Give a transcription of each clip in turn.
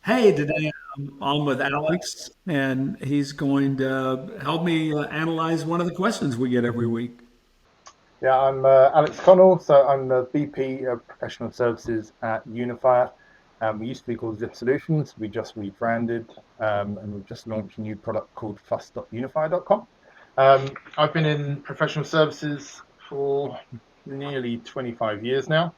Hey, today I'm on with Alex, and he's going to help me analyze one of the questions we get every week. Yeah, I'm Alex Connell, so I'm the VP of Professional Services at Unifyr. We used to be called Zip Solutions. We just rebranded, and we've just launched a new product called fuss.unify.com. I've been in professional services for nearly 25 years now.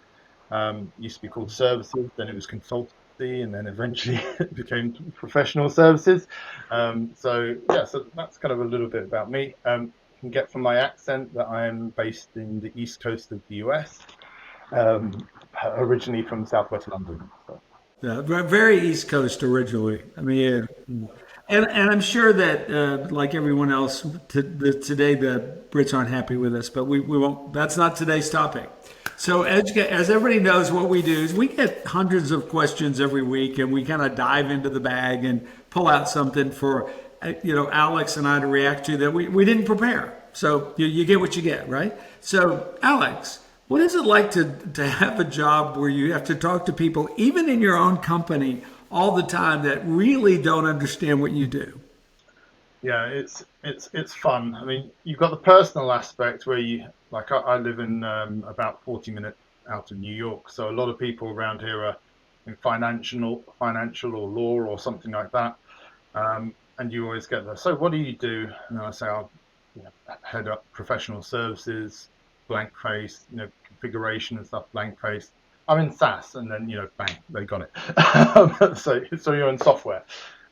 Used to be called services, then it was consultancy, and then eventually it became professional services. So that's kind of a little bit about me. You can get from my accent that I am based in the east coast of the US, originally from southwest London. So. Very East Coast originally. I mean, and I'm sure that like everyone else today, the Brits aren't happy with us, but we won't. That's not today's topic. So as everybody knows, what we do is we get hundreds of questions every week, and we kind of dive into the bag and pull out something for Alex and I to react to that we didn't prepare. So you get what you get, right? So Alex, what is it like to have a job where you have to talk to people, even in your own company, all the time that really don't understand what you do? Yeah, it's fun. I mean, you've got the personal aspect where I live in about 40 minutes out of New York, so a lot of people around here are in financial or law or something like that. And you always get that. So what do you do? And I say I'll head up professional services, blank face, configuration and stuff, blank face. I'm in SaaS, and then bang, they got it. So you're in software.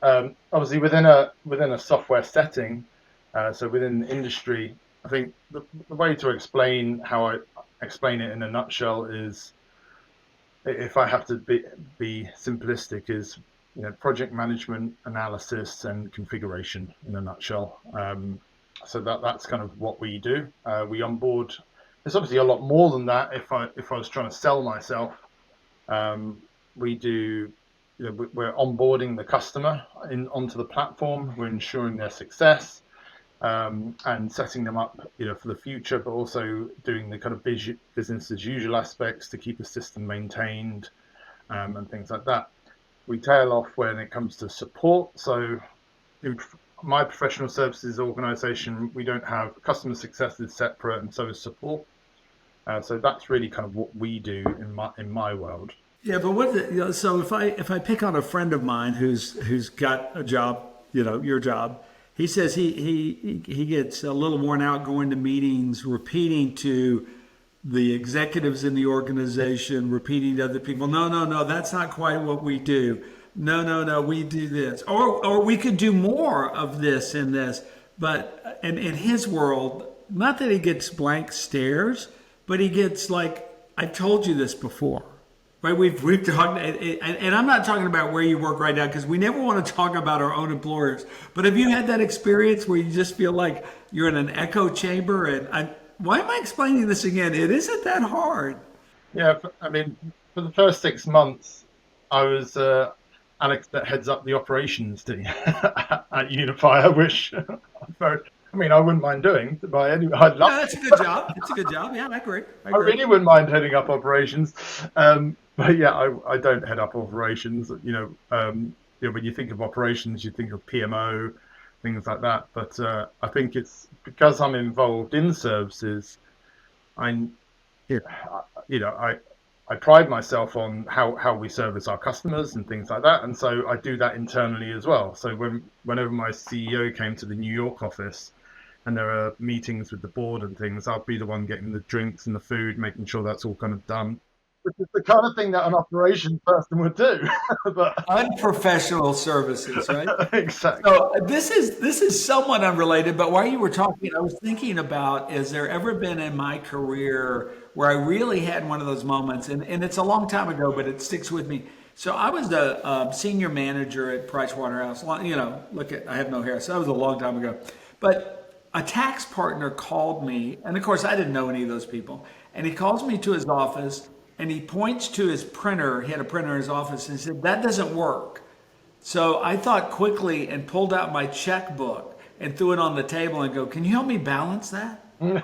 Obviously, within a software setting, so within the industry, I think the way to explain how I explain it in a nutshell is, if I have to be simplistic, is project management, analysis, and configuration in a nutshell. So that's kind of what we do. We onboard. There's obviously a lot more than that. If I was trying to sell myself, we do. We're onboarding the customer onto the platform. We're ensuring their success, and setting them up, for the future, but also doing the kind of business as usual aspects to keep the system maintained, and things like that. We tail off when it comes to support. So in my professional services organization, we don't have customer success is separate, and so is support. So that's really kind of what we do in my world. Yeah, but so if I pick on a friend of mine who's got a job, your job, he says he gets a little worn out going to meetings, repeating to the executives in the organization, repeating to other people, no, no, no, that's not quite what we do. No, no, no, we do this, or we could do more of this and this. But in his world, not that he gets blank stares, but he gets like, I've told you this before. Right, we've talked, and I'm not talking about where you work right now because we never want to talk about our own employers. But have you had that experience where you just feel like you're in an echo chamber? And why am I explaining this again? It isn't that hard. Yeah, I mean, for the first 6 months, I was Alex that heads up the operations team at Unifyr, which I wouldn't mind doing by any. I'd love No, that's a good job. It's a good job. Yeah, I agree. I I agree. really wouldn't mind heading up operations. But yeah, I don't head up operations. When you think of operations, you think of PMO, things like that. But I think it's because I'm involved in services. I, Here. you know, I pride myself on how we service our customers and things like that. And so I do that internally as well. So whenever my CEO came to the New York office, and there are meetings with the board and things, I'll be the one getting the drinks and the food, making sure that's all kind of done, which is the kind of thing that an operations person would do. But Unprofessional services, right? exactly. So this is somewhat unrelated, but while you were talking, I was thinking about, has there ever been in my career where I really had one of those moments, and it's a long time ago, but it sticks with me. So I was the senior manager at Pricewaterhouse. Look at, I have no hair, so that was a long time ago. But a tax partner called me, and of course I didn't know any of those people, and he calls me to his office, and he points to his printer. He had a printer in his office, and he said, "That doesn't work." So I thought quickly and pulled out my checkbook and threw it on the table and go, "Can you help me balance that?" And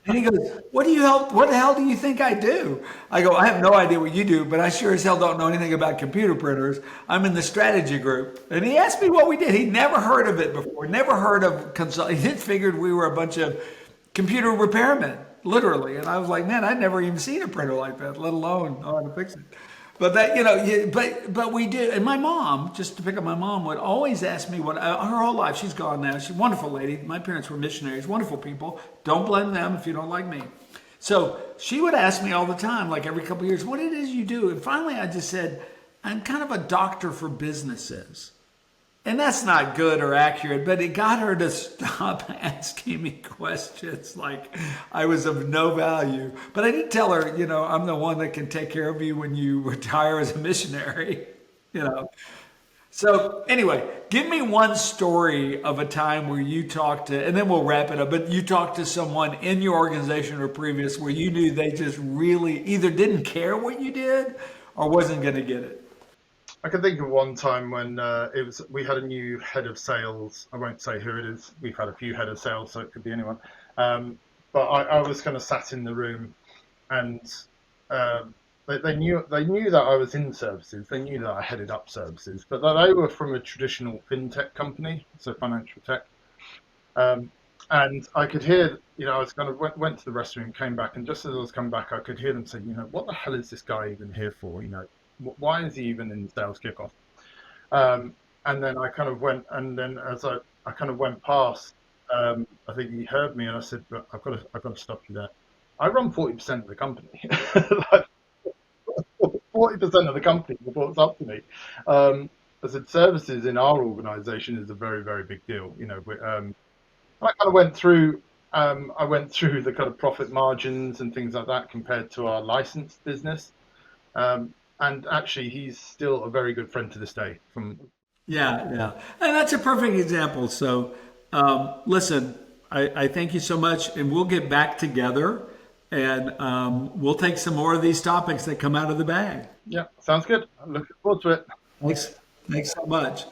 he goes, what the hell do you think I do? I go, I have no idea what you do, but I sure as hell don't know anything about computer printers. I'm in the strategy group. And he asked me what we did. He'd never heard of it before, never heard of consult. He figured we were a bunch of computer repairmen, literally. And I was like, man, I'd never even seen a printer like that, let alone know how to fix it. But that, but we did. And my mom, just to pick up my mom, would always ask me what her whole life. She's gone now. She's a wonderful lady. My parents were missionaries, wonderful people. Don't blame them if you don't like me. So she would ask me all the time, like every couple of years, what it is you do. And finally, I just said, I'm kind of a doctor for businesses. And that's not good or accurate, but it got her to stop asking me questions like I was of no value. But I did tell her, I'm the one that can take care of you when you retire as a missionary, you know. So anyway, give me one story of a time where you talked to, and then we'll wrap it up, but you talked to someone in your organization or previous where you knew they just really either didn't care what you did or wasn't going to get it. I can think of one time when we had a new head of sales. I won't say who it is. We've had a few head of sales, so it could be anyone. But I was kind of sat in the room, and they knew that I was in services. They knew that I headed up services, but that they were from a traditional fintech company, so financial tech. And I could hear, I was kind of went to the restroom, came back, and just as I was coming back, I could hear them say, what the hell is this guy even here for? Why is he even in sales kickoff? And then I kind of went, and then as I kind of went past, I think he heard me, and I said, I've got to stop you there. I run 40% of the company. Like, 40% of the company reports up to me. I said, services in our organisation is a very, very big deal. I kind of went through. I went through the kind of profit margins and things like that compared to our licensed business. And actually, he's still a very good friend to this day. Yeah. And that's a perfect example. So, listen, I thank you so much, and we'll get back together, and we'll take some more of these topics that come out of the bag. Yeah, sounds good. I'm looking forward to it. Thanks so much.